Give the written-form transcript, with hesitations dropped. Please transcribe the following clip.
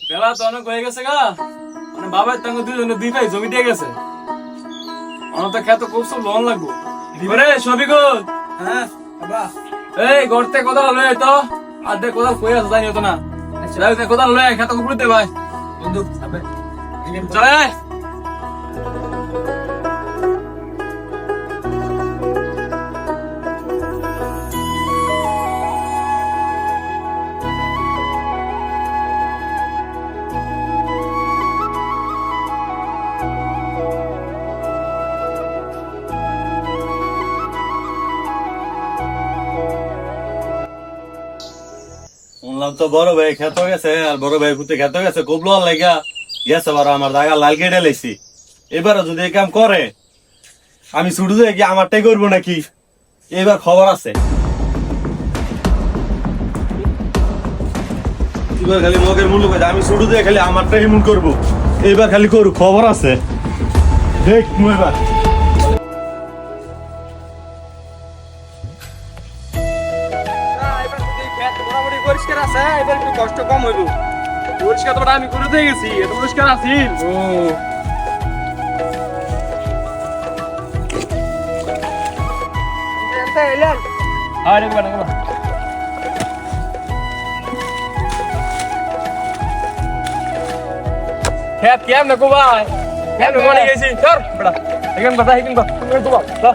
বেলা তো অনেক হয়ে গেছে গা, মানে বাবার তাঙ্গ দুজনে দুই ভাই জমি দিয়ে গেছে। আমার তো খেতে খুব সব লোন লাগবো। দিবারে সবিকুল, হ্যাঁ বাবা। এই গড়তে কোদাল লয়ে তো আর দেখ কোদাল কই আছে জানি তো না। যাই দেখ কোদাল লয়ে খেতে উপরে দে ভাই। বন্ধু আবে চলে আয়। শুনলাম তো বড় ভাই খেতে গেছে আর বড় ভাই পুঁতে খেতে গেছে খুব লোন লাগা গেছে বারো আমার জায়গা লাল কেটে লেছি। এবারে যদি এই কাম করে আমি ছুটু দিয়ে কি আমারটাই করবো নাকি, এবার খবর আছে। এবার খালি মগের মূল্য করে আমি ছুটু দিয়ে খালি আমারটাই এমন করবো, এবার খালি করু খবর আছে দেখ এবার। এবার যদি খেত মোটামুটি পরিষ্কার আছে, এবার একটু কষ্ট কম হইব। পরিষ্কার তো আমি করে দিয়ে গেছি, এত পরিষ্কার আছিল। ও আরে বাবা বাবা, খেত কেমন গো ভাই? কেমন মনে গেছি চল বড়া, এখন কথা হিকিন বা তুমি তো বাবা